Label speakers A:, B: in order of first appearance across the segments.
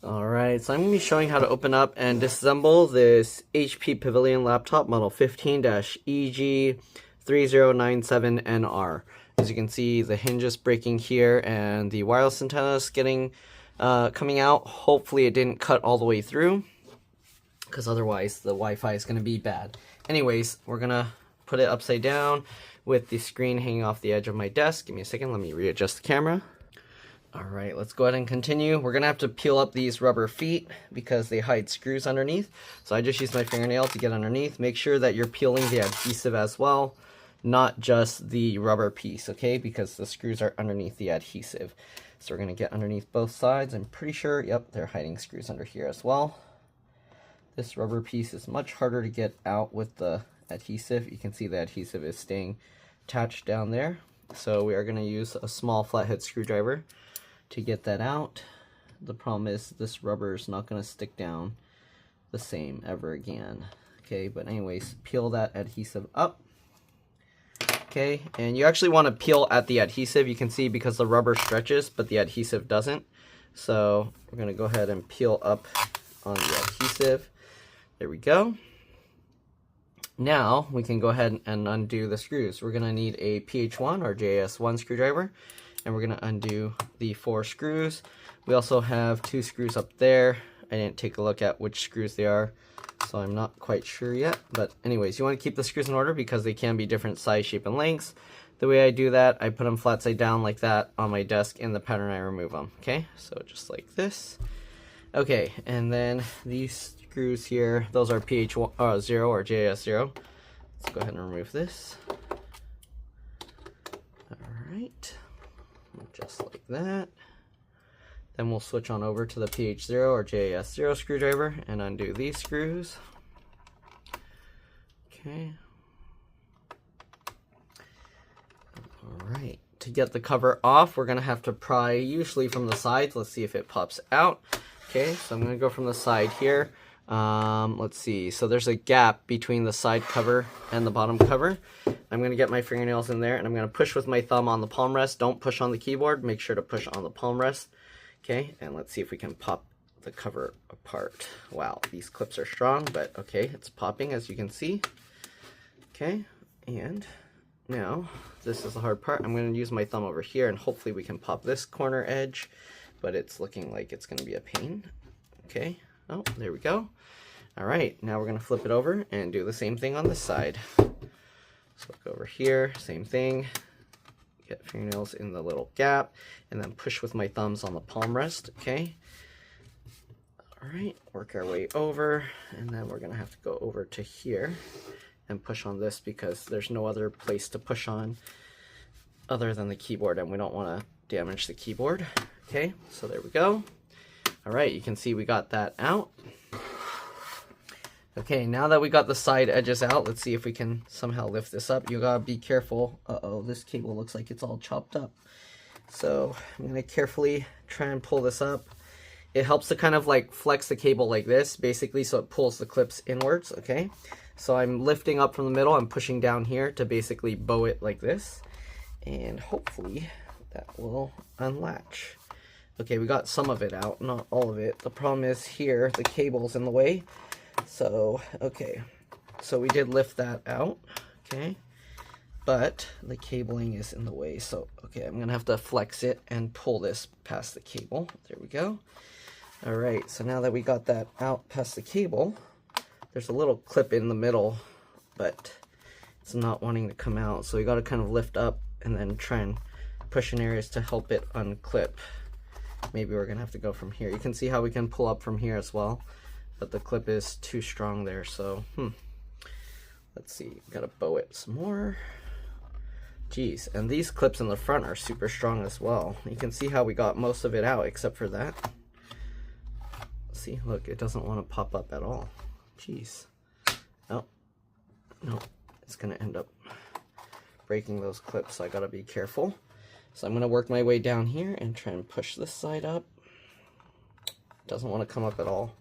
A: Alright, so I'm going to be showing how to open up and disassemble this HP Pavilion laptop model 15-eg3097nr. As you can see, the hinge is breaking here and the wireless antenna is coming out. Hopefully it didn't cut all the way through, because otherwise the Wi-Fi is going to be bad. Anyways, we're going to put it upside down with the screen hanging off the edge of my desk. Give me a second, let me readjust the camera. Alright, let's go ahead and continue. We're going to have to peel up these rubber feet because they hide screws underneath. So I just used my fingernail to get underneath. Make sure that you're peeling the adhesive as well, not just the rubber piece, okay? Because the screws are underneath the adhesive. So we're going to get underneath both sides. I'm pretty sure, yep, they're hiding screws under here as well. This rubber piece is much harder to get out with the adhesive. You can see the adhesive is staying attached down there. So we are going to use a small flathead screwdriver to get that out. The problem is this rubber is not going to stick down the same ever again. Okay, but anyways, peel that adhesive up. Okay, and you actually want to peel at the adhesive. You can see because the rubber stretches, but the adhesive doesn't. So we're going to go ahead and peel up on the adhesive. There we go. Now we can go ahead and undo the screws. We're going to need a PH1 or JS1 screwdriver, and we're going to undo the 4 screws. We also have 2 screws up there. I didn't take a look at which screws they are, so I'm not quite sure yet. But anyways, you want to keep the screws in order because they can be different size, shape, and lengths. The way I do that, I put them flat side down like that on my desk in the pattern I remove them. Okay, so just like this. Okay, and then these screws here, those are PH0 or JS0. Let's go ahead and remove this. Alright, just like that. Then we'll switch on over to the PH0 or JS0 screwdriver and undo these screws. Okay. Alright, to get the cover off, we're going to have to pry usually from the sides. Let's see if it pops out. Okay, so I'm going to go from the side here. Let's see, so there's a gap between the side cover and the bottom cover. I'm going to get my fingernails in there and I'm going to push with my thumb on the palm rest. Don't push on the keyboard, make sure to push on the palm rest. Okay, and let's see if we can pop the cover apart. Wow, these clips are strong, but okay, it's popping as you can see. Okay, and now this is the hard part. I'm going to use my thumb over here and hopefully we can pop this corner edge, but it's looking like it's going to be a pain. Okay, oh, there we go. All right, now we're going to flip it over and do the same thing on this side. So look over here, same thing. Get fingernails in the little gap and then push with my thumbs on the palm rest. Okay. All right, work our way over, and then we're going to have to go over to here and push on this because there's no other place to push on other than the keyboard, and we don't want to damage the keyboard. Okay, so there we go. All right, you can see we got that out. Okay, now that we got the side edges out, let's see if we can somehow lift this up. You gotta be careful. Uh-oh, this cable looks like it's all chopped up. So I'm gonna carefully try and pull this up. It helps to kind of like flex the cable like this, basically, so it pulls the clips inwards, okay? So I'm lifting up from the middle, I'm pushing down here to basically bow it like this. And hopefully that will unlatch. Okay, we got some of it out, not all of it. The problem is here, the cable's in the way. So, okay, so we did lift that out, okay, but the cabling is in the way. So, okay, I'm gonna have to flex it and pull this past the cable. There we go. All right, so now that we got that out past the cable, there's a little clip in the middle, but it's not wanting to come out. So we got to kind of lift up and then try and push in areas to help it unclip. Maybe we're gonna have to go from here. You can see how we can pull up from here as well, but the clip is too strong there, so let's see, gotta bow it some more. Geez, and these clips in the front are super strong as well. You can see how we got most of it out except for that. See, look, it doesn't want to pop up at all. Jeez. Oh, no, it's gonna end up breaking those clips, so I gotta be careful. So I'm gonna work my way down here and try and push this side up. Doesn't want to come up at all.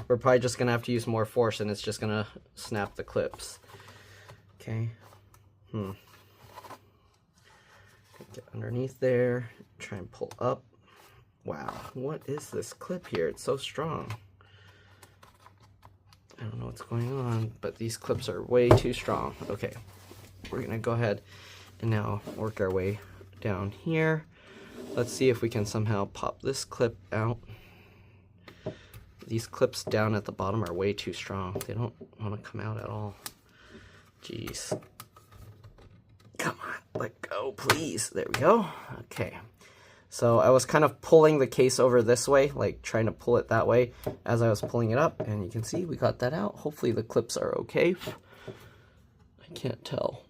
A: We're probably just gonna have to use more force and it's just gonna snap the clips. Okay. Get underneath there, try and pull up. Wow, what is this clip here? It's so strong. I don't know what's going on, but these clips are way too strong. Okay, we're gonna go ahead and now work our way down here. Let's see if we can somehow pop this clip out. These clips down at the bottom are way too strong. They don't want to come out at all. Jeez. Come on, let go, please. There we go. Okay. So I was kind of pulling the case over this way, like trying to pull it that way as I was pulling it up, and you can see we got that out. Hopefully the clips are okay. I can't tell.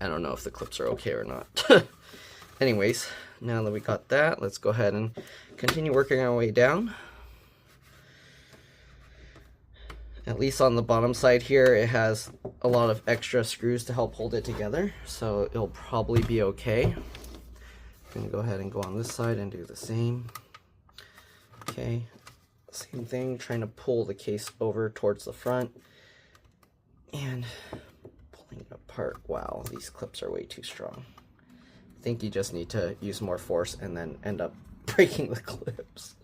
A: I don't know if the clips are okay or not. Anyways, now that we got that, let's go ahead and continue working our way down. At least on the bottom side here, it has a lot of extra screws to help hold it together, so it'll probably be okay. I'm gonna go ahead and go on this side and do the same. Okay, same thing, trying to pull the case over towards the front and pulling it apart. Wow, these clips are way too strong. I think you just need to use more force and then end up breaking the clips.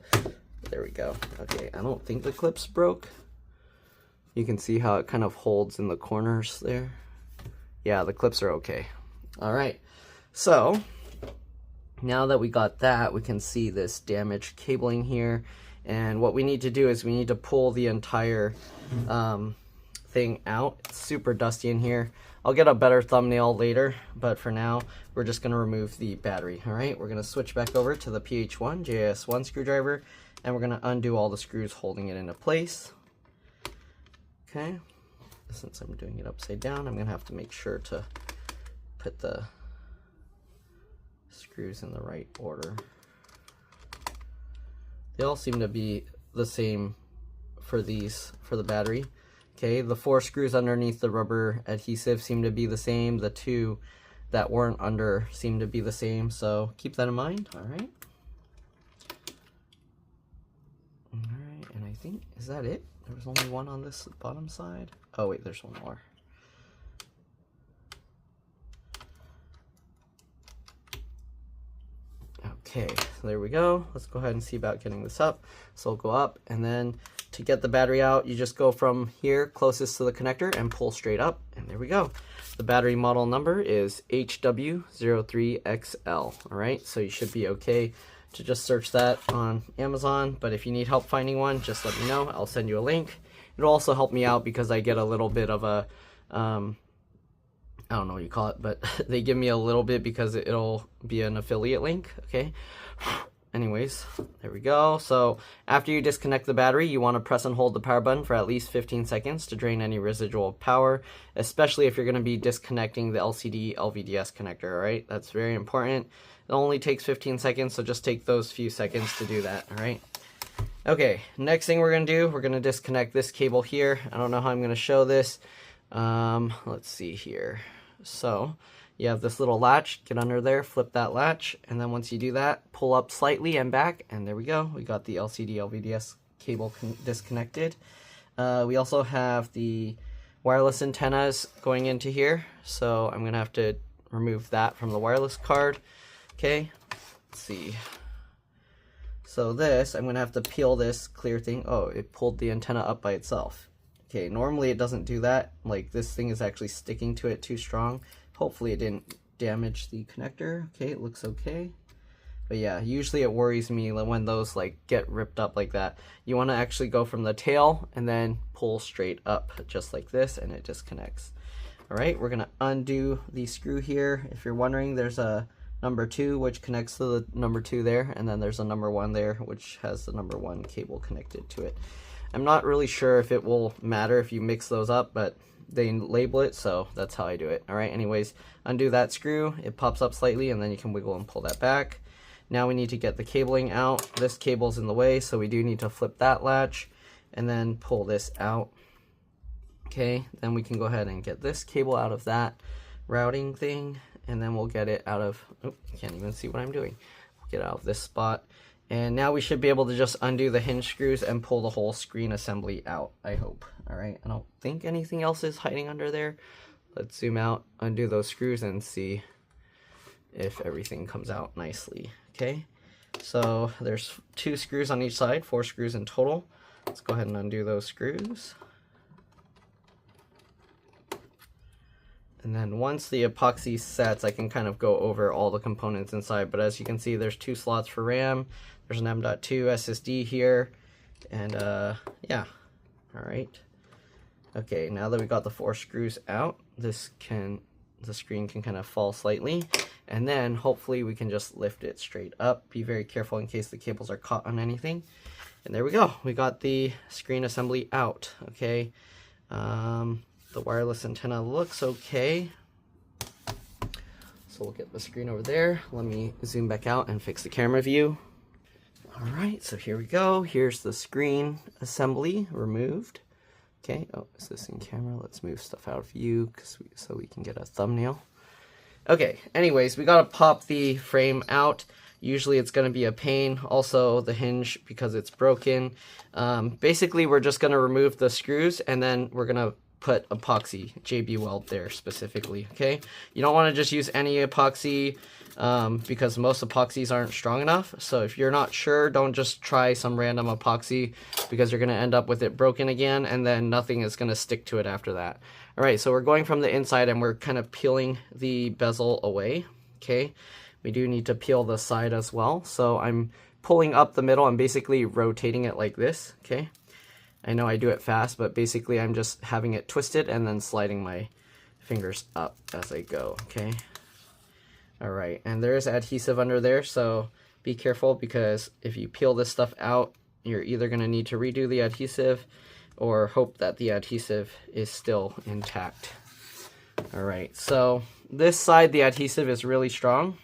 A: There we go. Okay, I don't think the clips broke. You can see how it kind of holds in the corners there. Yeah, the clips are okay. All right, so now that we got that, we can see this damaged cabling here. And what we need to do is we need to pull the entire thing out. It's super dusty in here. I'll get a better thumbnail later, but for now, we're just gonna remove the battery, all right? We're gonna switch back over to the PH1 JS1 screwdriver, and we're gonna undo all the screws holding it into place. Okay, since I'm doing it upside down, I'm gonna have to make sure to put the screws in the right order. They all seem to be the same for the battery. Okay, the 4 screws underneath the rubber adhesive seem to be the same. The 2 that weren't under seem to be the same, so keep that in mind, all right? All right, and I think, is that it? There was only one on this bottom side. Oh wait, there's one more. Okay, so there we go. Let's go ahead and see about getting this up. So we'll go up, and then to get the battery out, you just go from here closest to the connector and pull straight up, and there we go. The battery model number is HW03XL, all right? So you should be okay to just search that on Amazon, but if you need help finding one, just let me know. I'll send you a link. It'll also help me out because I get a little bit of a, I don't know what you call it, but they give me a little bit because it'll be an affiliate link, okay? Anyways, there we go. So after you disconnect the battery, you want to press and hold the power button for at least 15 seconds to drain any residual power, especially if you're going to be disconnecting the LCD LVDS connector, all right? That's very important. It only takes 15 seconds, so just take those few seconds to do that, all right? Okay, next thing we're going to do, we're going to disconnect this cable here. I don't know how I'm going to show this. Let's see here. So you have this little latch, get under there, flip that latch, and then once you do that, pull up slightly and back, and there we go. We got the LCD LVDS cable disconnected. We also have the wireless antennas going into here, so I'm going to have to remove that from the wireless card. Okay, let's see. So this, I'm going to have to peel this clear thing. Oh, it pulled the antenna up by itself. Okay, normally it doesn't do that. Like, this thing is actually sticking to it too strong. Hopefully it didn't damage the connector. Okay, it looks okay. But yeah, usually it worries me when those like get ripped up like that. You want to actually go from the tail and then pull straight up just like this, and it disconnects. All right, we're going to undo the screw here. If you're wondering, there's a number 2 which connects to the number 2 there, and then there's a number 1 there which has the number 1 cable connected to it. I'm not really sure if it will matter if you mix those up, but they label it, so that's how I do it. All right, anyways, undo that screw. It pops up slightly, and then you can wiggle and pull that back. Now we need to get the cabling out. This cable's in the way, so we do need to flip that latch and then pull this out. Okay, then we can go ahead and get this cable out of that routing thing, and then we'll get it out of, oh, can't even see what I'm doing. Get out of this spot. And now we should be able to just undo the hinge screws and pull the whole screen assembly out, I hope. All right, I don't think anything else is hiding under there. Let's zoom out, undo those screws, and see if everything comes out nicely. Okay, so there's 2 screws on each side, 4 screws in total. Let's go ahead and undo those screws. And then once the epoxy sets, I can kind of go over all the components inside. But as you can see, there's 2 slots for RAM. There's an M.2 SSD here. And yeah, all right. Okay, now that we got the 4 screws out, the screen can kind of fall slightly. And then hopefully we can just lift it straight up. Be very careful in case the cables are caught on anything. And there we go. We got the screen assembly out. Okay. The wireless antenna looks okay. So we'll get the screen over there. Let me zoom back out and fix the camera view. All right, so here we go. Here's the screen assembly removed. Okay, oh, is this in camera? Let's move stuff out of view so we can get a thumbnail. Okay, anyways, we gotta pop the frame out. Usually it's gonna be a pain. Also the hinge, because it's broken. Basically, we're just gonna remove the screws and then we're gonna put epoxy, JB Weld there specifically, okay? You don't want to just use any epoxy because most epoxies aren't strong enough. So if you're not sure, don't just try some random epoxy because you're going to end up with it broken again and then nothing is going to stick to it after that. All right, so we're going from the inside and we're kind of peeling the bezel away, okay? We do need to peel the side as well. So I'm pulling up the middle and basically rotating it like this, okay? I know I do it fast, but basically I'm just having it twisted and then sliding my fingers up as I go, okay? All right, and there's adhesive under there, so be careful because if you peel this stuff out, you're either gonna need to redo the adhesive or hope that the adhesive is still intact. All right, so this side, the adhesive is really strong,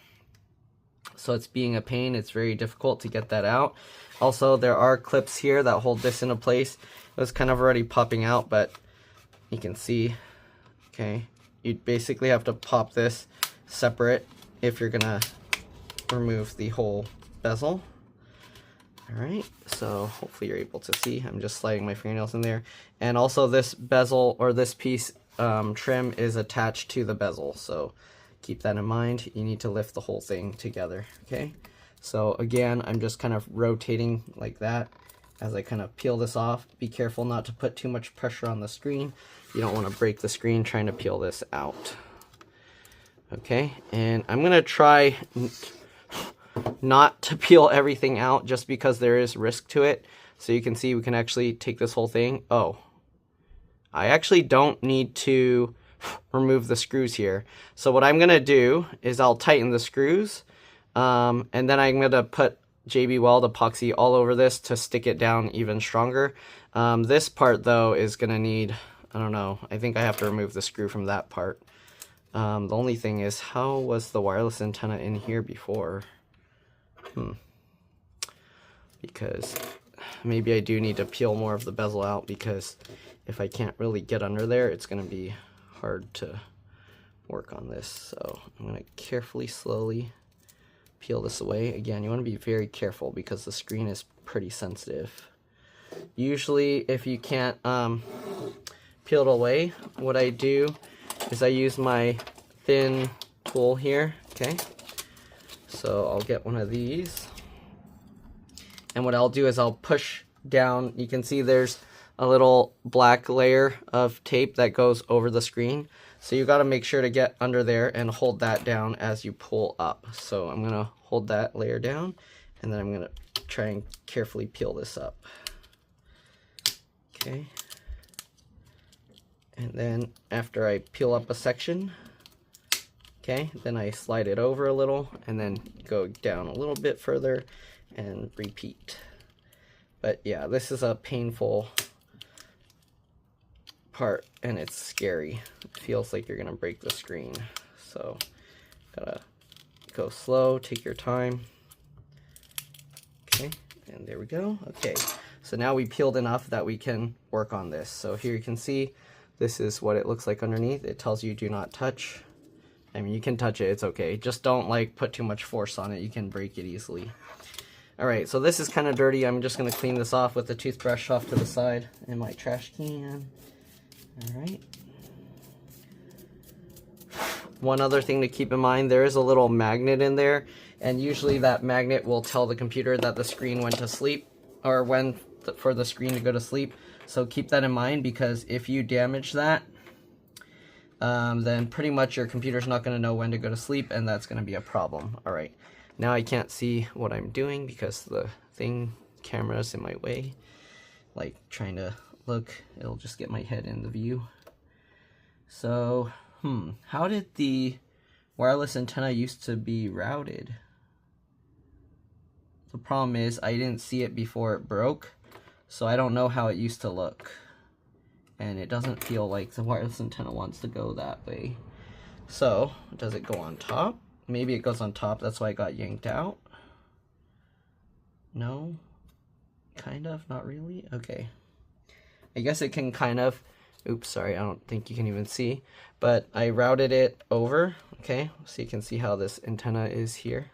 A: so it's being a pain. It's very difficult to get that out. Also, there are clips here that hold this into place. It was kind of already popping out, but you can see, okay, you basically have to pop this separate if you're gonna remove the whole bezel. All right, so hopefully you're able to see. I'm just sliding my fingernails in there. And also this bezel, or this piece trim, is attached to the bezel, so keep that in mind. You need to lift the whole thing together, okay? So again, I'm just kind of rotating like that as I kind of peel this off. Be careful not to put too much pressure on the screen. You don't want to break the screen trying to peel this out. Okay, and I'm going to try not to peel everything out just because there is risk to it. So you can see we can actually take this whole thing. Oh, I actually don't need to remove the screws here. So what I'm going to do is I'll tighten the screws. And then I'm going to put JB Weld epoxy all over this to stick it down even stronger. This part, though, is going to need, I don't know, I think I have to remove the screw from that part. The only thing is, how was the wireless antenna in here before? Because maybe I do need to peel more of the bezel out, because if I can't really get under there, it's going to be hard to work on this. So I'm going to carefully, slowly peel this away. Again, you want to be very careful because the screen is pretty sensitive. Usually if you can't peel it away, what I do is I use my thin tool here, okay? So I'll get one of these, and what I'll do is I'll push down. You can see there's a little black layer of tape that goes over the screen. So you got to make sure to get under there and hold that down as you pull up. So I'm going to hold that layer down, and then I'm going to try and carefully peel this up. Okay. And then after I peel up a section, okay, then I slide it over a little and then go down a little bit further and repeat. But yeah, this is a painful part and it's scary. It feels like you're gonna break the screen. So gotta go slow, take your time. Okay, and there we go. Okay, so now we peeled enough that we can work on this. So here you can see this is what it looks like underneath. It tells you do not touch. I mean, you can touch it, it's okay. Just don't like put too much force on it. You can break it easily. All right, so this is kind of dirty. I'm just gonna clean this off with the toothbrush off to the side in my trash can. All right. one other thing to keep in mind, there is a little magnet in there, and usually that magnet will tell the computer that the screen went to sleep, or when for the screen to go to sleep. So keep that in mind, because if you damage that, then pretty much your computer's not going to know when to go to sleep, and that's going to be a problem. All right, now I can't see what I'm doing because the camera's in my way. Like trying to look, it'll just get my head in the view. So, how did the wireless antenna used to be routed? The problem is I didn't see it before it broke, so I don't know how it used to look. And it doesn't feel like the wireless antenna wants to go that way. So, does it go on top? Maybe it goes on top, that's why it got yanked out. No? Kind of? Not really? Okay. I guess it can kind of... Oops, sorry, I don't think you can even see. But I routed it over, okay? So you can see how this antenna is here.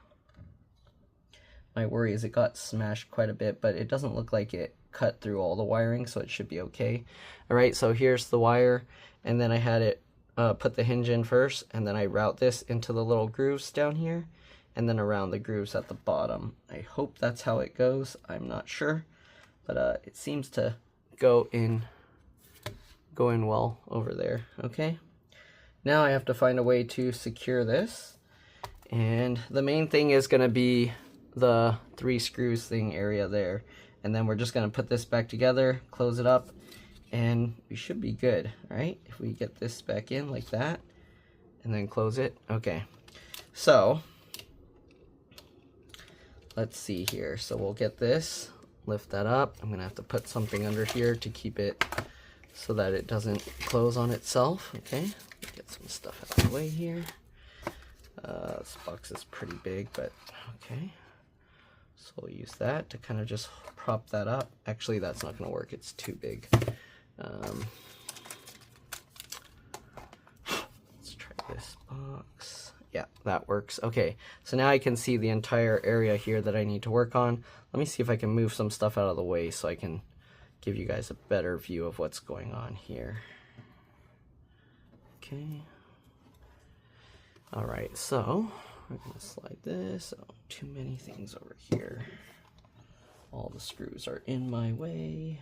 A: My worry is it got smashed quite a bit, but it doesn't look like it cut through all the wiring, so it should be okay. Alright, so here's the wire, and then I had it put the hinge in first, and then I route this into the little grooves down here, and then around the grooves at the bottom. I hope that's how it goes. I'm not sure, but it seems to go in well over there. Okay, now I have to find a way to secure this, and the main thing is going to be the 3 screws thing area there, and then we're just going to put this back together, close it up, and we should be good. Right, if we get this back in like that and then close it. Okay, so let's see here. So we'll get this, lift that up. I'm gonna have to put something under here to keep it so that it doesn't close on itself. Okay, get some stuff out of the way here. This box is pretty big, but okay. So we'll use that to kind of just prop that up. Actually, that's not gonna work, it's too big. Let's try this box. Yeah, that works. Okay, so now I can see the entire area here that I need to work on. Let me see if I can move some stuff out of the way so I can give you guys a better view of what's going on here. Okay. Alright, so we're going to slide this. Oh, too many things over here. All the screws are in my way.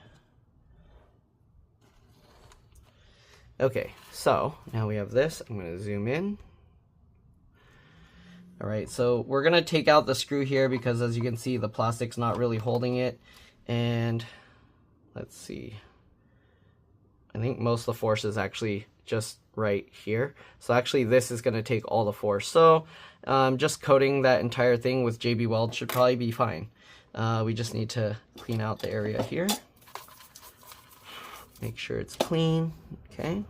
A: Okay, so now we have this. I'm going to zoom in. Alright, so we're going to take out the screw here because, as you can see, the plastic's not really holding it. And let's see. I think most of the force is actually just right here. So actually this is going to take all the force. So just coating that entire thing with JB Weld should probably be fine. We just need to clean out the area here. Make sure it's clean. Okay.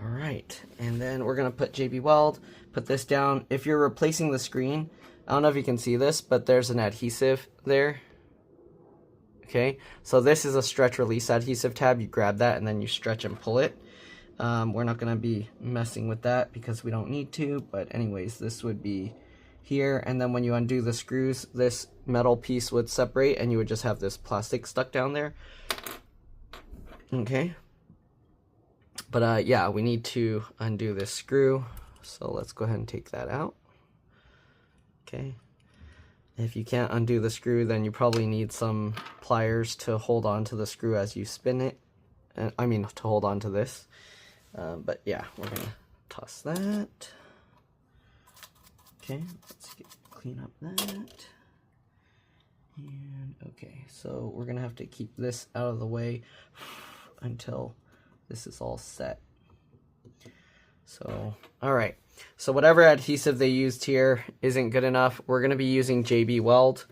A: Alright, and then we're going to put JB Weld, put this down. If you're replacing the screen, I don't know if you can see this, but there's an adhesive there. Okay, so this is a stretch release adhesive tab. You grab that and then you stretch and pull it. We're not going to be messing with that because we don't need to, but anyways, this would be here, and then when you undo the screws, this metal piece would separate and you would just have this plastic stuck down there. Okay, but yeah, we need to undo this screw, so let's go ahead and take that out. Okay, if you can't undo the screw, then you probably need some pliers to hold on to the screw as you spin it. I mean, to hold on to this. But yeah, we're gonna toss that. Okay, let's clean up that. And okay, so we're gonna have to keep this out of the way until this is all set. So, all right. So whatever adhesive they used here isn't good enough. We're going to be using JB Weld.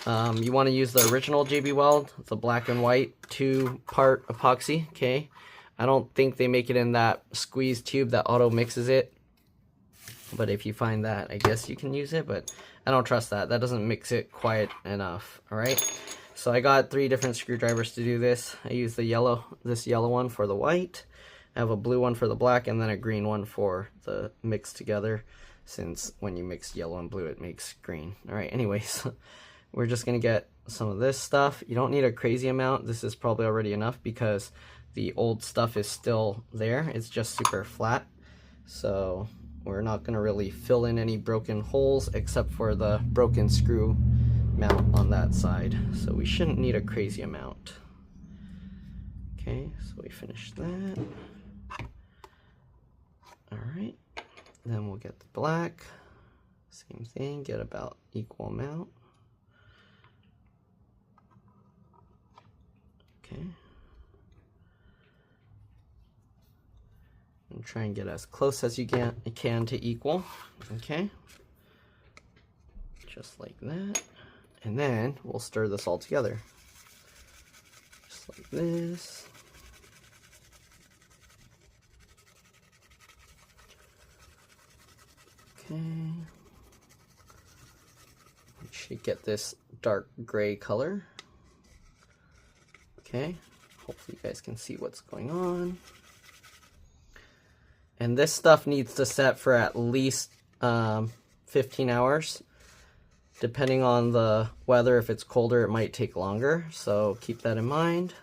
A: You want to use the original JB Weld, the black and white 2-part epoxy. Okay. I don't think they make it in that squeeze tube that auto mixes it. But if you find that, I guess you can use it, but I don't trust that. That doesn't mix it quite enough. All right. So I got 3 different screwdrivers to do this. I use the this yellow one for the white. I have a blue one for the black, and then a green one for the mix together, since when you mix yellow and blue it makes green. Alright, anyways, we're just going to get some of this stuff. You don't need a crazy amount. This is probably already enough because the old stuff is still there. It's just super flat. So we're not going to really fill in any broken holes except for the broken screw mount on that side. So we shouldn't need a crazy amount. Okay, so we finished that. All right, then we'll get the black. Same thing, get about equal amount. Okay. And try and get as close as you can to equal. Okay. Just like that. And then we'll stir this all together. Just like this. Okay. We should get this dark gray color. Okay. Hopefully you guys can see what's going on. And this stuff needs to set for at least 15 hours. Depending on the weather, if it's colder, it might take longer. So keep that in mind.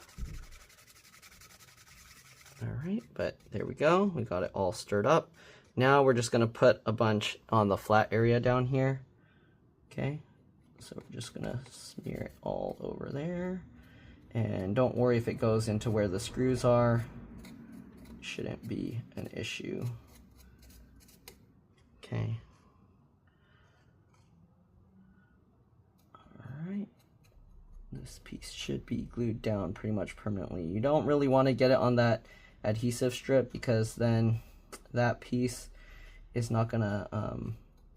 A: All right, but there we go. We got it all stirred up. Now we're just gonna put a bunch on the flat area down here. Okay, so we're just gonna smear it all over there. And don't worry if it goes into where the screws are. Shouldn't be an issue. Okay. Alright. This piece should be glued down pretty much permanently. You don't really want to get it on that adhesive strip because then that piece is not gonna,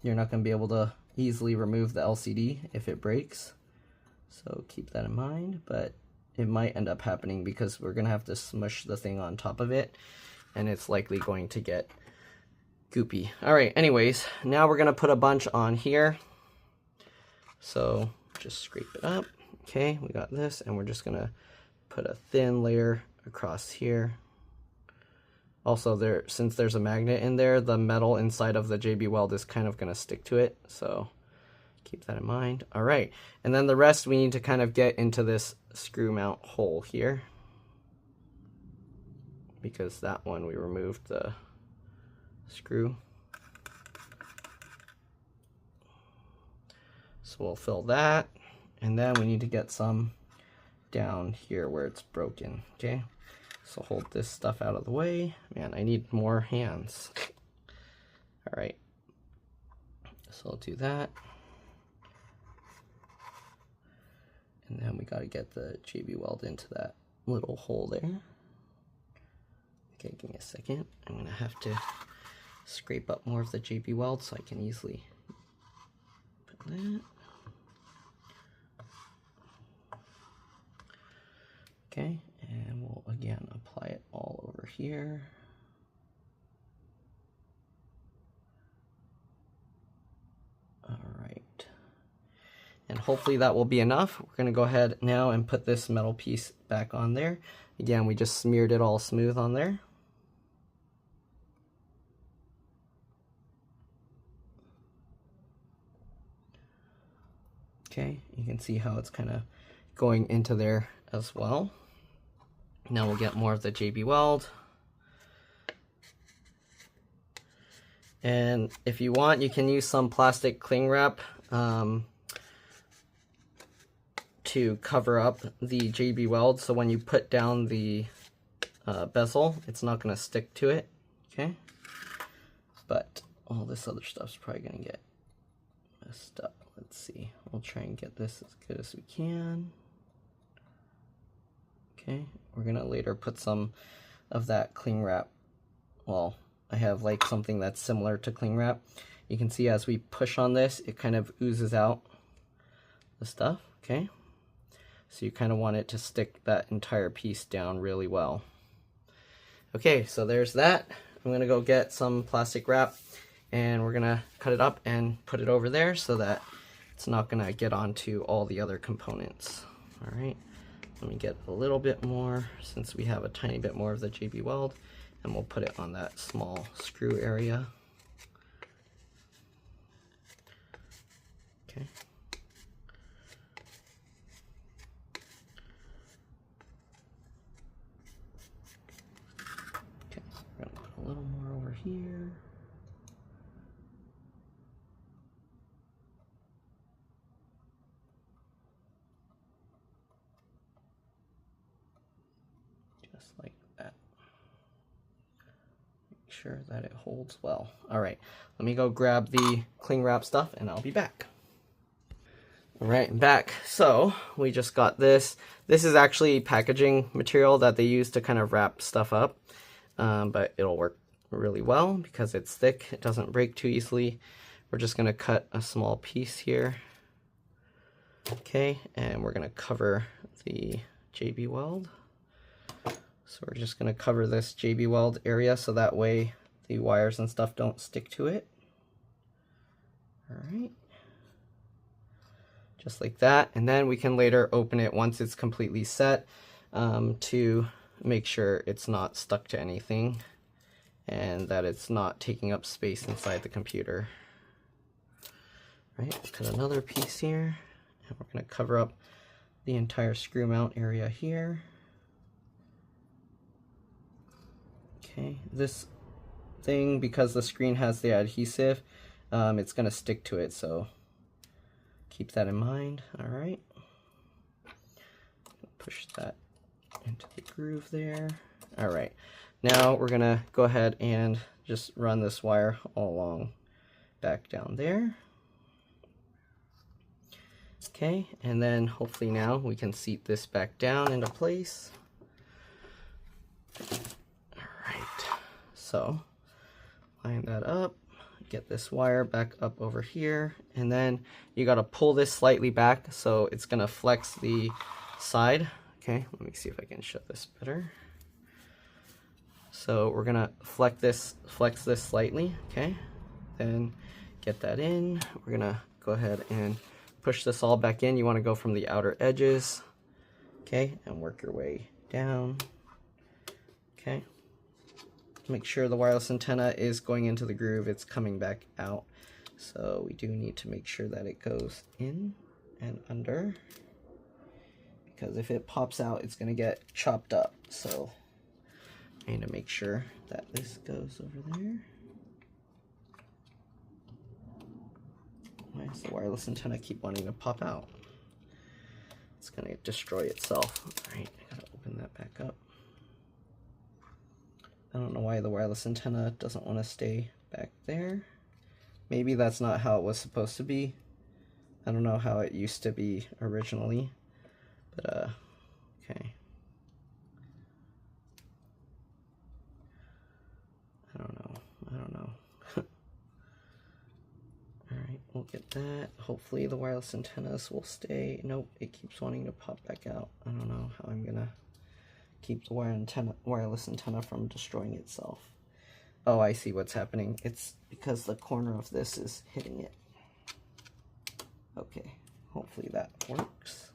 A: you're not gonna be able to easily remove the LCD if it breaks. So keep that in mind, but it might end up happening because we're gonna have to smush the thing on top of it and it's likely going to get goopy. All right, anyways, now we're gonna put a bunch on here. So just scrape it up. Okay, we got this, and we're just gonna put a thin layer across here. Also, since there's a magnet in there, the metal inside of the JB Weld is kind of gonna stick to it, so keep that in mind. All right, and then the rest we need to kind of get into this screw mount hole here, because that one we removed the screw. So we'll fill that, and then we need to get some down here where it's broken. Okay, so hold this stuff out of the way. Man, I need more hands. All right, so I'll do that. And then we got to get the JB Weld into that little hole there. Okay, give me a second. I'm going to have to scrape up more of the JB Weld so I can easily put that. Okay, and we'll again apply it all over here. All right. And hopefully that will be enough. We're gonna go ahead now and put this metal piece back on there. Again, we just smeared it all smooth on there. Okay, you can see how it's kind of going into there as well. Now we'll get more of the JB Weld. And if you want, you can use some plastic cling wrap to cover up the JB Weld, so when you put down the bezel, it's not going to stick to it. Okay, but all this other stuff's probably going to get messed up. Let's see, we'll try and get this as good as we can. Okay, we're going to later put some of that cling wrap. Well, I have like something that's similar to cling wrap. You can see as we push on this, it kind of oozes out the stuff. Okay, so you kind of want it to stick that entire piece down really well. Okay, so there's that. I'm gonna go get some plastic wrap and we're gonna cut it up and put it over there so that it's not gonna get onto all the other components. All right, let me get a little bit more since we have a tiny bit more of the JB Weld, and we'll put it on that small screw area. Okay. Okay, we're gonna put a little more over here. just like that. Make sure that it holds well. All right, let me go grab the cling wrap stuff and I'll be back. All right, I'm back. So we just got this. This is actually packaging material that they use to kind of wrap stuff up, but it'll work really well because it's thick. It doesn't break too easily. We're just gonna cut a small piece here. Okay, and we're gonna cover the JB Weld. So we're just gonna cover this JB Weld area so that way the wires and stuff don't stick to it. All right. Just like that, and then we can later open it once it's completely set to make sure it's not stuck to anything and that it's not taking up space inside the computer. Right, cut another piece here, and we're going to cover up the entire screw mount area here. Okay, this thing, because the screen has the adhesive, it's going to stick to it, so keep that in mind. All right, push that into the groove there. All right, now we're gonna go ahead and just run this wire all along back down there. Okay, and then hopefully now we can seat this back down into place. All right, so line that up. Get this wire back up over here, and then you got to pull this slightly back so it's going to flex the side. Okay, let me see if I can show this better. So we're going to flex this slightly. Okay, then get that in. We're going to go ahead and push this all back in. You want to go from the outer edges, okay, and work your way down. Okay, make sure the wireless antenna is going into the groove, it's coming back out. So we do need to make sure that it goes in and under, because if it pops out, it's going to get chopped up. So I need to make sure that this goes over there. Why does the wireless antenna keep wanting to pop out? It's going to destroy itself. All right, I got to open that back up. I don't know why the wireless antenna doesn't want to stay back there. Maybe that's not how it was supposed to be. I don't know how it used to be originally, but okay. I don't know. Alright, we'll get that. Hopefully the wireless antennas will stay. Nope, it keeps wanting to pop back out. I don't know how I'm gonna keep the wireless antenna from destroying itself. Oh, I see what's happening. It's because the corner of this is hitting it. Okay, hopefully that works.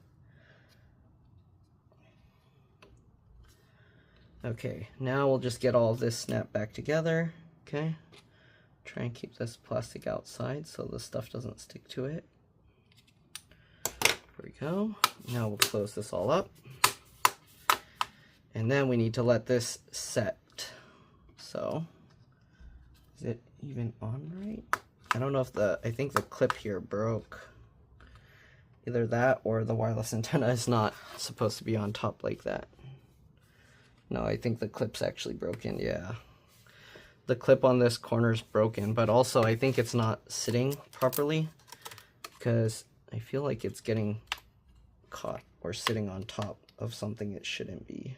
A: Okay, now we'll just get all of this snapped back together. Okay, try and keep this plastic outside so the stuff doesn't stick to it. There we go. Now we'll close this all up. And then we need to let this set. So, is it even on right? I don't know if I think the clip here broke. Either that or the wireless antenna is not supposed to be on top like that. No, I think the clip's actually broken, yeah. The clip on this corner is broken, but also I think it's not sitting properly because I feel like it's getting caught or sitting on top of something it shouldn't be.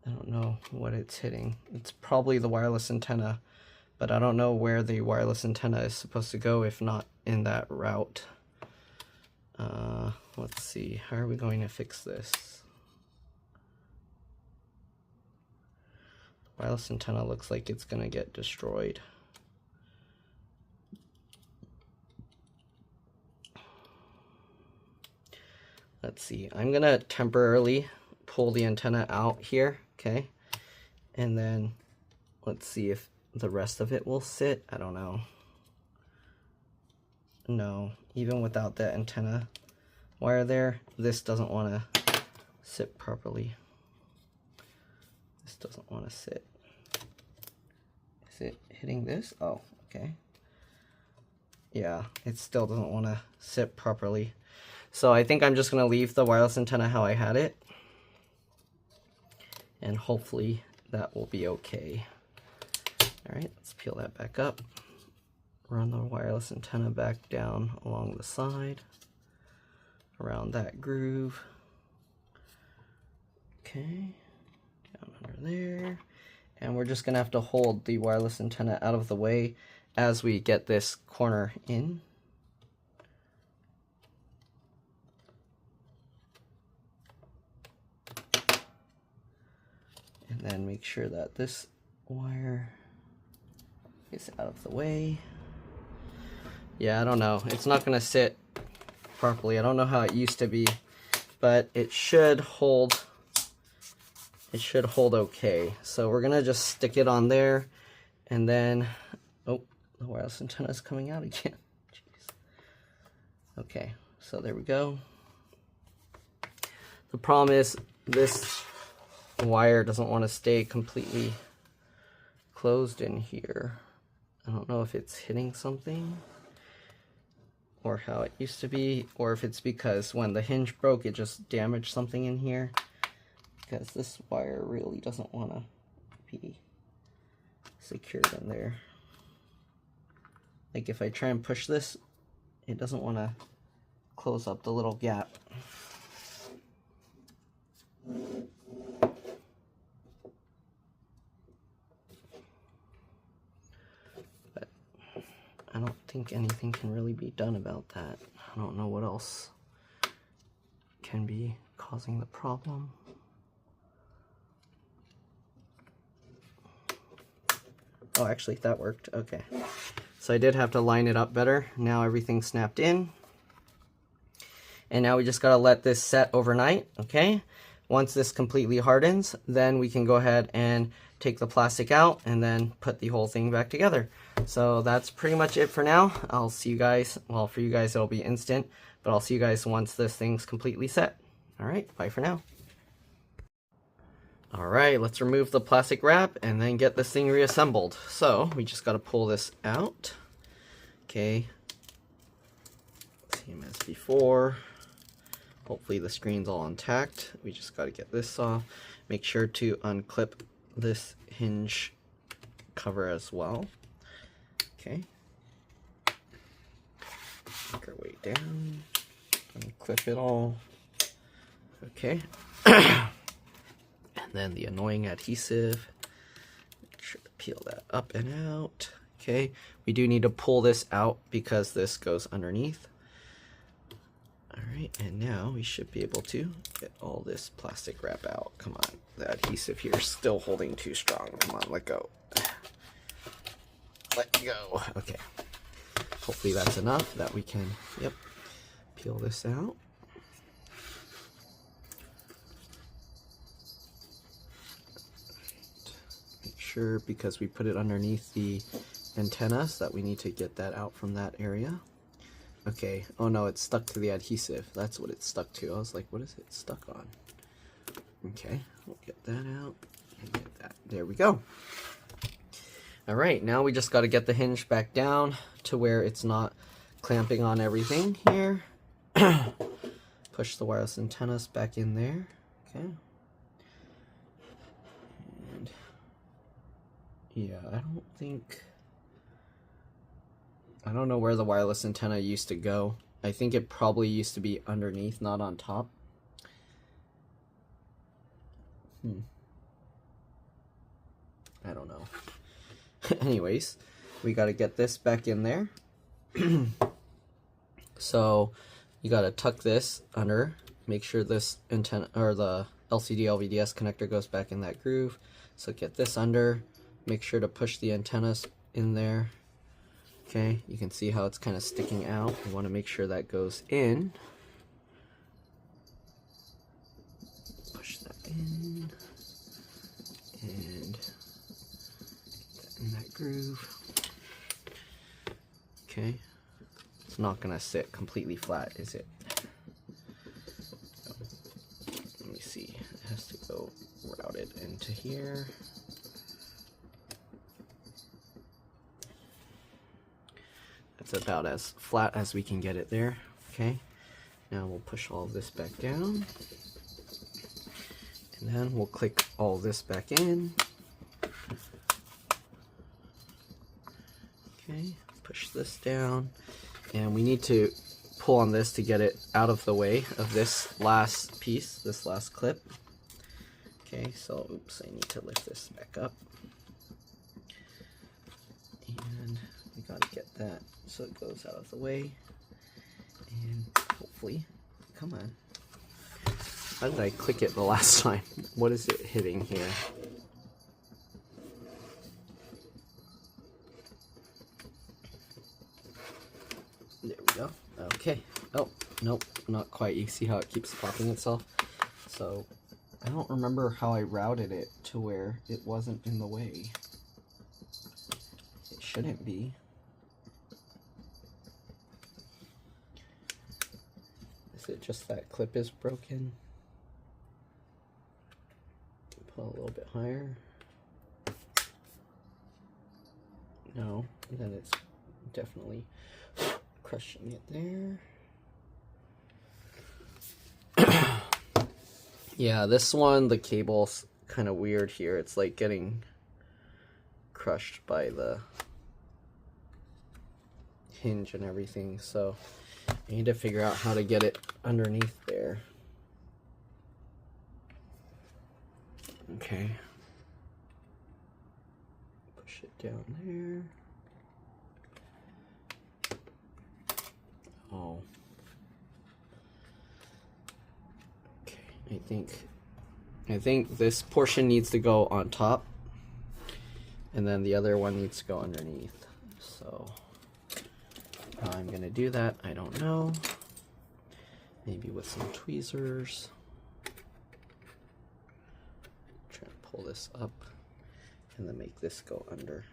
A: I don't know what it's hitting. It's probably the wireless antenna, but I don't know where the wireless antenna is supposed to go if not in that route. Let's see, how are we going to fix this? The wireless antenna looks like it's gonna get destroyed. Let's see, I'm gonna temporarily pull the antenna out here, okay? And then let's see if the rest of it will sit. I don't know. No, even without that antenna wire there, this doesn't want to sit properly. This doesn't want to sit. Is it hitting this? Oh, okay. yeah, it still doesn't want to sit properly. So I think I'm just going to leave the wireless antenna how I had it. And hopefully that will be okay. Alright, let's peel that back up. Run the wireless antenna back down along the side, around that groove. Okay, down under there. And we're just going to have to hold the wireless antenna out of the way as we get this corner in. And then make sure that this wire is out of the way. Yeah, I don't know. It's not going to sit properly. I don't know how it used to be, but it should hold. It should hold okay. So we're going to just stick it on there, and then, oh, the wireless antenna is coming out again. Jeez. Okay, so there we go. The problem is this wire doesn't want to stay completely closed in here. I don't know if it's hitting something, or how it used to be, or if it's because when the hinge broke, it just damaged something in here, because this wire really doesn't want to be secured in there. Like if I try and push this, it doesn't want to close up the little gap. But I don't think anything can really be done about that. I don't know what else can be causing the problem. Oh, actually that worked. Okay. So I did have to line it up better. Now everything's snapped in. And now we just gotta let this set overnight, okay? Once this completely hardens, then we can go ahead and take the plastic out and then put the whole thing back together. So that's pretty much it for now. I'll see you guys, well, for you guys it'll be instant, but I'll see you guys once this thing's completely set. All right, bye for now. All right, let's remove the plastic wrap and then get this thing reassembled. So we just gotta pull this out. Okay, same as before. Hopefully the screen's all intact. We just got to get this off. Make sure to unclip this hinge cover as well. Okay. Make our way down. Unclip it all. Okay. And then the annoying adhesive. Make sure to peel that up and out. Okay. We do need to pull this out because this goes underneath. Alright, and now we should be able to get all this plastic wrap out. Come on, the adhesive here is still holding too strong. Come on, let go. Let go. Okay. Hopefully that's enough that we can, yep, peel this out. Make sure, because we put it underneath the antennas, that we need to get that out from that area. Okay, oh no, it's stuck to the adhesive. That's what it's stuck to. I was like, what is it stuck on? Okay, we'll get that out and get that. There we go. All right, now we just got to get the hinge back down to where it's not clamping on everything here. Push the wireless antennas back in there. Okay. And yeah, I don't know where the wireless antenna used to go. I think it probably used to be underneath, not on top. I don't know. Anyways, we got to get this back in there. So you got to tuck this under, make sure this antenna or the LCD LVDS connector goes back in that groove. So get this under, make sure to push the antennas in there. Okay, you can see how it's kind of sticking out. We want to make sure that goes in. Push that in. And get that in that groove. Okay, it's not going to sit completely flat, is it? No. Let me see, it has to go routed into here. It's about as flat as we can get it there. Okay, now we'll push all of this back down. And then we'll click all this back in. Okay, push this down. And we need to pull on this to get it out of the way of this last piece, this last clip. Okay, so oops, I need to lift this back up. And we gotta get that so it goes out of the way. And hopefully, come on. How did I click it the last time? What is it hitting here? There we go. Okay. Oh, nope, not quite. You see how it keeps popping itself? So, I don't remember how I routed it to where it wasn't in the way. It shouldn't be. Is it just that clip is broken? Pull a little bit higher. No, then it's definitely crushing it there. Yeah, this one, the cable's kind of weird here. It's like getting crushed by the hinge and everything, so I need to figure out how to get it underneath there. Okay. Push it down there. Oh. Okay, I think this portion needs to go on top, and then the other one needs to go underneath. So how I'm gonna do that, I don't know. Maybe with some tweezers. Try and pull this up and then make this go under.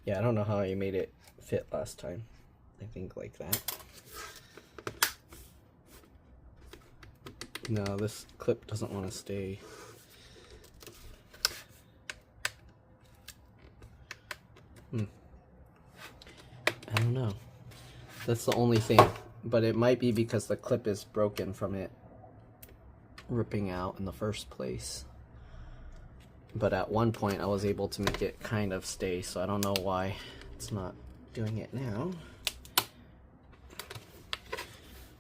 A: Yeah, I don't know how I made it fit last time. I think like that. No, this clip doesn't want to stay. I don't know. That's the only thing. But it might be because the clip is broken from it ripping out in the first place. But at one point I was able to make it kind of stay, so I don't know why it's not doing it now.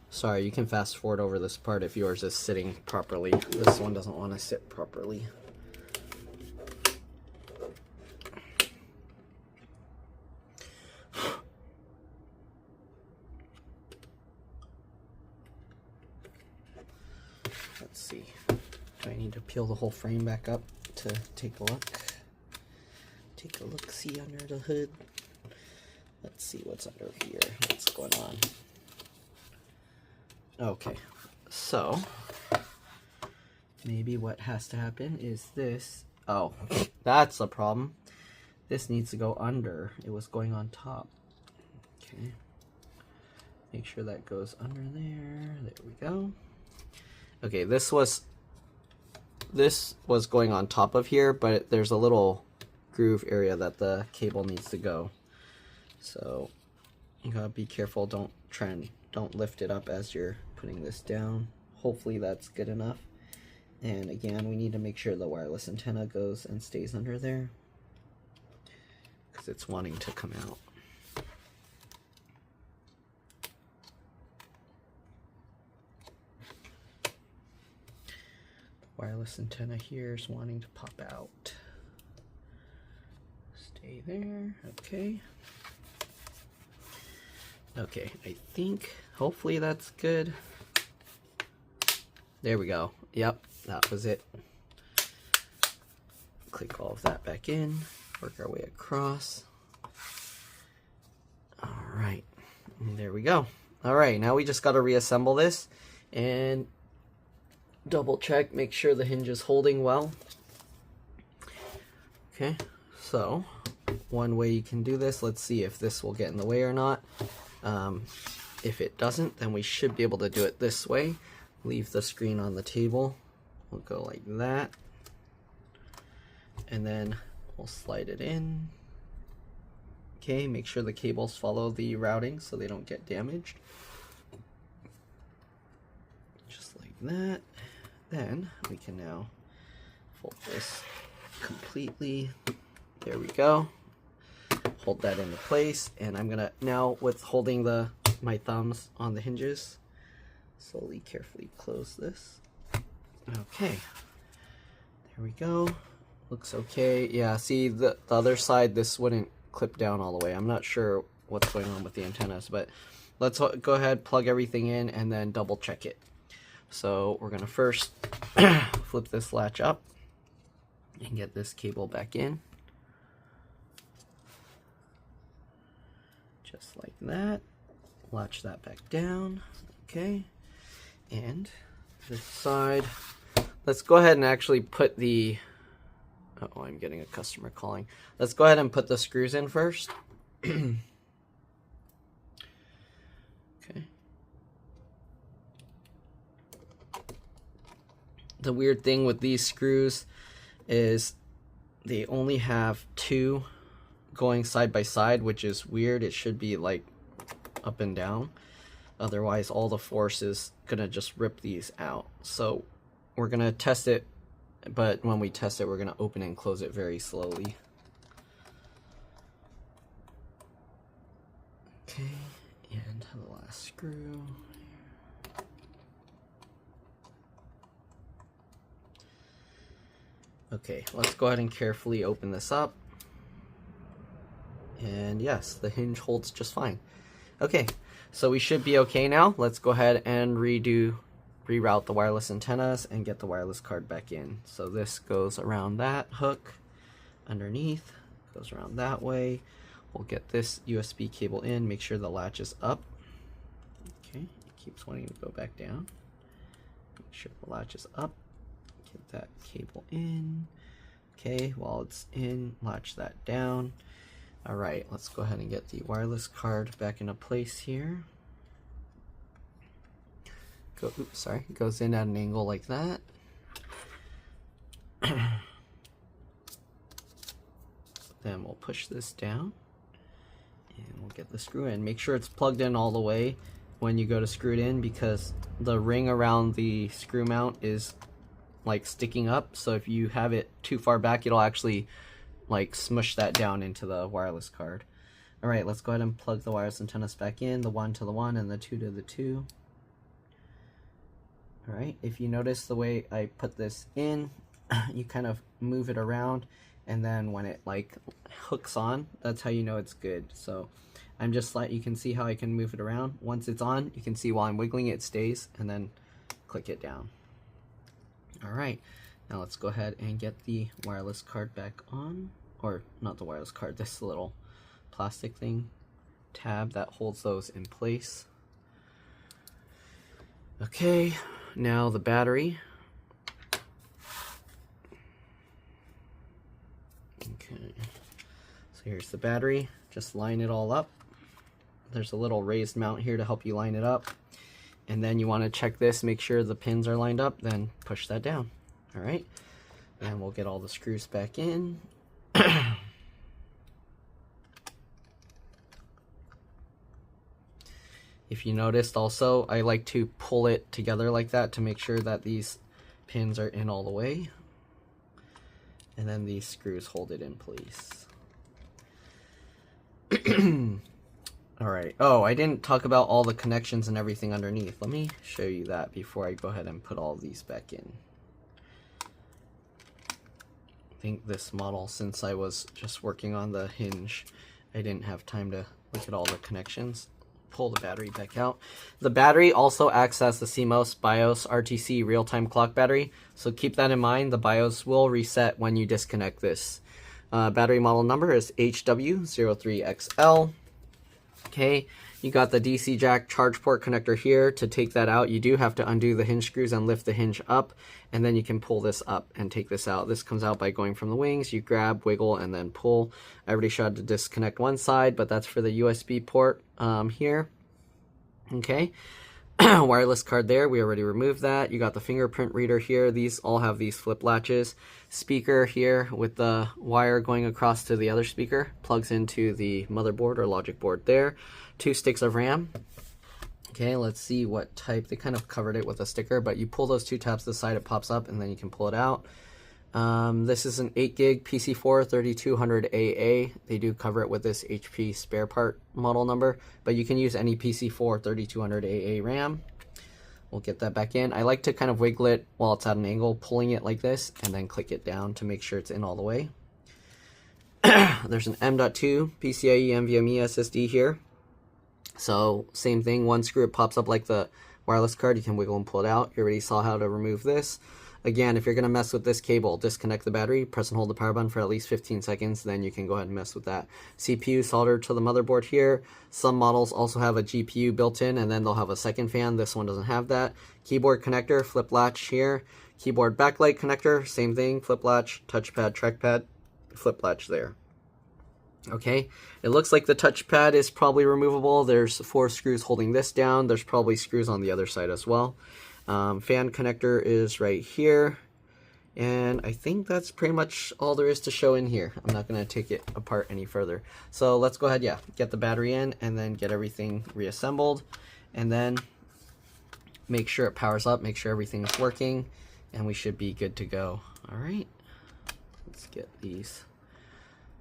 A: Sorry, you can fast forward over this part if yours is sitting properly. This one doesn't want to sit properly. Let's see. Do I need to peel the whole frame back up to take a look? Take a look, see under the hood. Let's see what's under here. What's going on? Okay, so maybe what has to happen is this. Oh, that's the problem. This needs to go under. It was going on top. Okay. Make sure that goes under there. There we go. Okay, this was going on top of here, but there's a little groove area that the cable needs to go. So you gotta be careful. Don't lift it up as you're putting this down. Hopefully that's good enough. And again, we need to make sure the wireless antenna goes and stays under there because it's wanting to come out. Wireless antenna here is wanting to pop out. Stay there. Okay. Okay, I think hopefully that's good. There we go. Yep, that was it. Click all of that back in. Work our way across. All right, and there we go. All right, now we just got to reassemble this and double check, make sure the hinge is holding well. Okay, so one way you can do this, let's see if this will get in the way or not. If it doesn't, then we should be able to do it this way. leave the screen on the table. We'll go like that. And then we'll slide it in. Okay, make sure the cables follow the routing so they don't get damaged. Just like that. Then we can now fold this completely. There we go. Hold that into place, and I'm gonna now, with holding my thumbs on the hinges, slowly, carefully close this. Okay, there we go. Looks okay. Yeah, see the other side, this wouldn't clip down all the way. I'm not sure what's going on with the antennas, but let's go ahead, plug everything in, and then double check it. So we're gonna first flip this latch up and get this cable back in. Just like that. Latch that back down. Okay. And this side, let's go ahead and actually put the, oh, I'm getting a customer calling. Let's go ahead and put the screws in first. Okay. The weird thing with these screws is they only have two going side by side, which is weird. It should be like up and down. Otherwise, all the force is gonna just rip these out. So we're gonna test it, but when we test it, we're gonna open and close it very slowly. Okay, and the last screw. Okay, let's go ahead and carefully open this up. And yes, the hinge holds just fine. Okay, so we should be okay now. Let's go ahead and reroute the wireless antennas and get the wireless card back in. So this goes around that hook underneath, goes around that way. We'll get this USB cable in, make sure the latch is up. Okay, it keeps wanting to go back down. Make sure the latch is up. Get that cable in. Okay, while it's in, latch that down. Alright, let's go ahead and get the wireless card back into place here. Goes in at an angle like that. Then we'll push this down and we'll get the screw in. Make sure it's plugged in all the way when you go to screw it in, because the ring around the screw mount is like sticking up, so if you have it too far back, it'll actually like smush that down into the wireless card. Alright, let's go ahead and plug the wireless antennas back in, the 1 to the 1 and the 2 to the 2. Alright, if you notice the way I put this in, you kind of move it around, and then when it like hooks on, that's how you know it's good. So I'm just like, you can see how I can move it around. Once it's on, you can see while I'm wiggling it stays, and then click it down. Alright, now let's go ahead and get the wireless card back on, or not the wireless card, this little plastic thing, tab that holds those in place. Okay, now the battery. Okay, so here's the battery. Just line it all up. There's a little raised mount here to help you line it up. And then you want to check this, make sure the pins are lined up, then push that down. Alright, and we'll get all the screws back in. If you noticed also, I like to pull it together like that to make sure that these pins are in all the way. And then these screws hold it in place. Alright, oh, I didn't talk about all the connections and everything underneath. Let me show you that before I go ahead and put all of these back in. I think this model, since I was just working on the hinge, I didn't have time to look at all the connections. Pull the battery back out. The battery also acts as the CMOS BIOS RTC real-time clock battery, so keep that in mind. The BIOS will reset when you disconnect this. Battery model number is HW03XL. Okay, you got the DC jack charge port connector here. To take that out, you do have to undo the hinge screws and lift the hinge up, and then you can pull this up and take this out. This comes out by going from the wings. You grab, wiggle, and then pull. I already showed to disconnect one side, but that's for the USB port here. Okay, wireless card there. We already removed that. You got the fingerprint reader here. These all have these flip latches. Speaker here with the wire going across to the other speaker. Plugs into the motherboard or logic board there. 2 sticks of RAM. Okay, let's see what type. They kind of covered it with a sticker, but you pull those 2 tabs to the side, it pops up, and then you can pull it out. This is an 8 gig PC4 3200AA. They do cover it with this HP spare part model number, but you can use any PC4 3200AA RAM. We'll get that back in. I like to kind of wiggle it while it's at an angle, pulling it like this, and then click it down to make sure it's in all the way. There's an M.2 PCIe NVMe SSD here. So same thing, one screw, it pops up like the wireless card. You can wiggle and pull it out. You already saw how to remove this. Again, if you're going to mess with this cable, disconnect the battery, press and hold the power button for at least 15 seconds, then you can go ahead and mess with that. CPU soldered to the motherboard here. Some models also have a GPU built in, and then they'll have a second fan. This one doesn't have that. Keyboard connector, flip latch here. Keyboard backlight connector, same thing, flip latch, touchpad, trackpad, flip latch there. Okay, it looks like the touchpad is probably removable. There's 4 screws holding this down. There's probably screws on the other side as well. Fan connector is right here. And I think that's pretty much all there is to show in here. I'm not going to take it apart any further. So let's go ahead, get the battery in and then get everything reassembled. And then make sure it powers up, make sure everything's working, and we should be good to go. All right, let's get these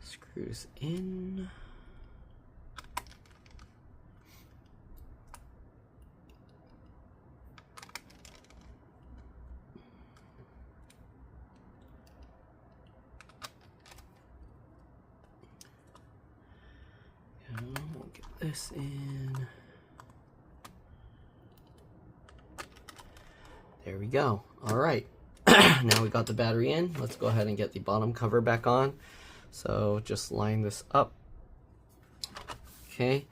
A: screws in. We'll get this in. There we go. All right. Now we got the battery in. Let's go ahead and get the bottom cover back on. So just line this up. Okay.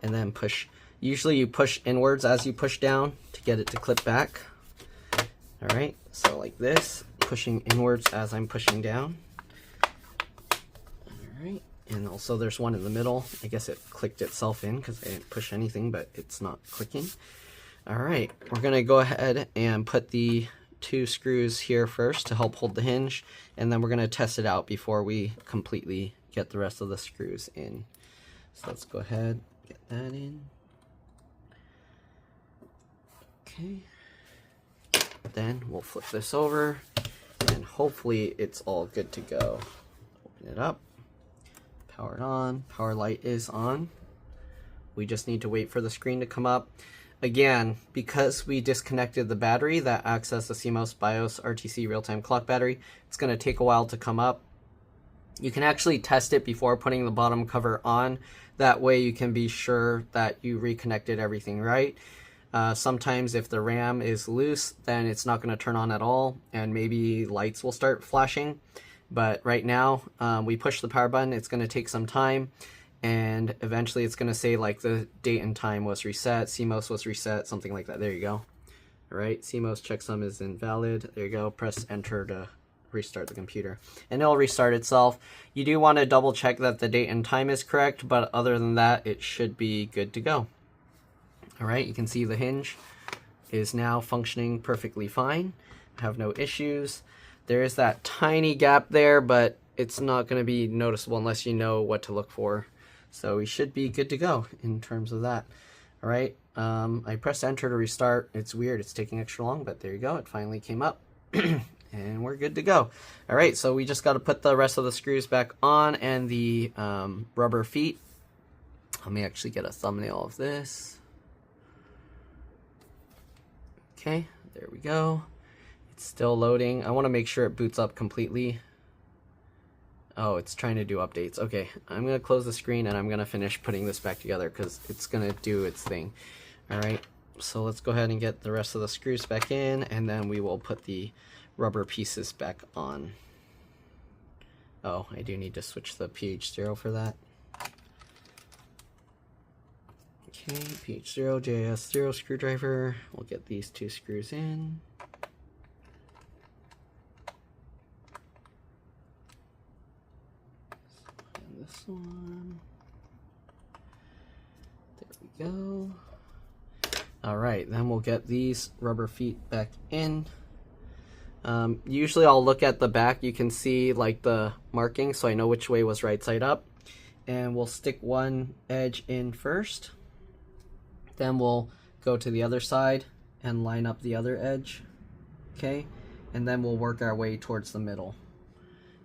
A: And then push. Usually you push inwards as you push down to get it to clip back. All right. So like this, pushing inwards as I'm pushing down. All right. And also there's one in the middle. I guess it clicked itself in because I didn't push anything, but it's not clicking. All right, we're gonna go ahead and put the 2 screws here first to help hold the hinge, and then we're gonna test it out before we completely get the rest of the screws in. So let's go ahead, get that in. Okay. Then we'll flip this over, and hopefully it's all good to go. Open it up. Power it on. Power light is on. We just need to wait for the screen to come up. Again, because we disconnected the battery that acts as the CMOS BIOS RTC real-time clock battery, it's going to take a while to come up. You can actually test it before putting the bottom cover on. That way you can be sure that you reconnected everything right. Sometimes if the RAM is loose, then it's not going to turn on at all, and maybe lights will start flashing. But right now, we push the power button. It's going to take some time, and eventually it's going to say like the date and time was reset, CMOS was reset, something like that. There you go. All right, CMOS checksum is invalid. There you go. Press enter to restart the computer, and it'll restart itself. You do want to double check that the date and time is correct, but other than that, it should be good to go. All right, you can see the hinge is now functioning perfectly fine. Have no issues. There is that tiny gap there, but it's not going to be noticeable unless you know what to look for. So we should be good to go in terms of that. All right, I pressed enter to restart. It's weird, it's taking extra long, but there you go. It finally came up, and we're good to go. All right, so we just got to put the rest of the screws back on and the rubber feet. Let me actually get a thumbnail of this. Okay, there we go. It's still loading. I want to make sure it boots up completely. Oh, it's trying to do updates. Okay, I'm going to close the screen and I'm going to finish putting this back together because it's going to do its thing. All right, so let's go ahead and get the rest of the screws back in, and then we will put the rubber pieces back on. Oh, I do need to switch the PH0 for that. Okay, PH0, JS0 screwdriver. We'll get these 2 screws in. And this one. There we go. Alright, then we'll get these rubber feet back in. Usually I'll look at the back. You can see like the marking, so I know which way was right side up. And we'll stick one edge in first. Then we'll go to the other side and line up the other edge. Okay, and then we'll work our way towards the middle.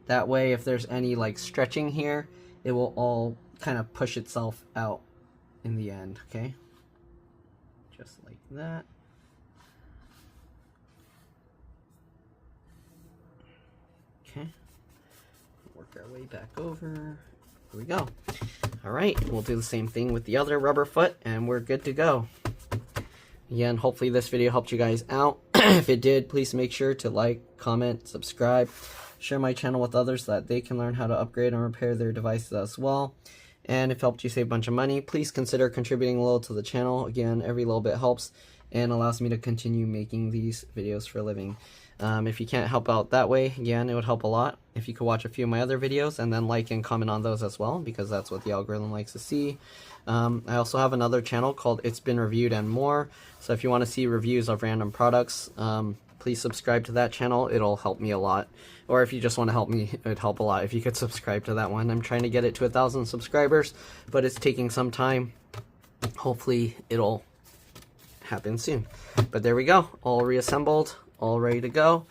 A: That way, if there's any like stretching here, it will all kind of push itself out in the end. Okay, just like that. Okay, work our way back over. Here we go. All right, we'll do the same thing with the other rubber foot, and we're good to go. Again, hopefully this video helped you guys out. If it did, please make sure to like, comment, subscribe, share my channel with others so that they can learn how to upgrade and repair their devices as well. And if it helped you save a bunch of money, please consider contributing a little to the channel. Again, every little bit helps and allows me to continue making these videos for a living. If you can't help out that way, again, it would help a lot if you could watch a few of my other videos and then like and comment on those as well, because that's what the algorithm likes to see. I also have another channel called It's Been Reviewed and More, so if you want to see reviews of random products, please subscribe to that channel. It'll help me a lot. Or if you just want to help me, it'd help a lot if you could subscribe to that one. I'm trying to get it to 1,000 subscribers, but it's taking some time. Hopefully it'll happen soon. But there we go, all reassembled, all ready to go,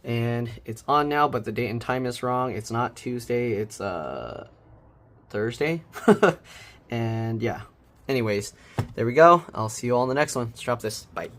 A: and it's on now, but the date and time is wrong. It's not Tuesday, it's Thursday. And yeah, anyways, there we go. I'll see you all in the next one. Let's drop this. Bye.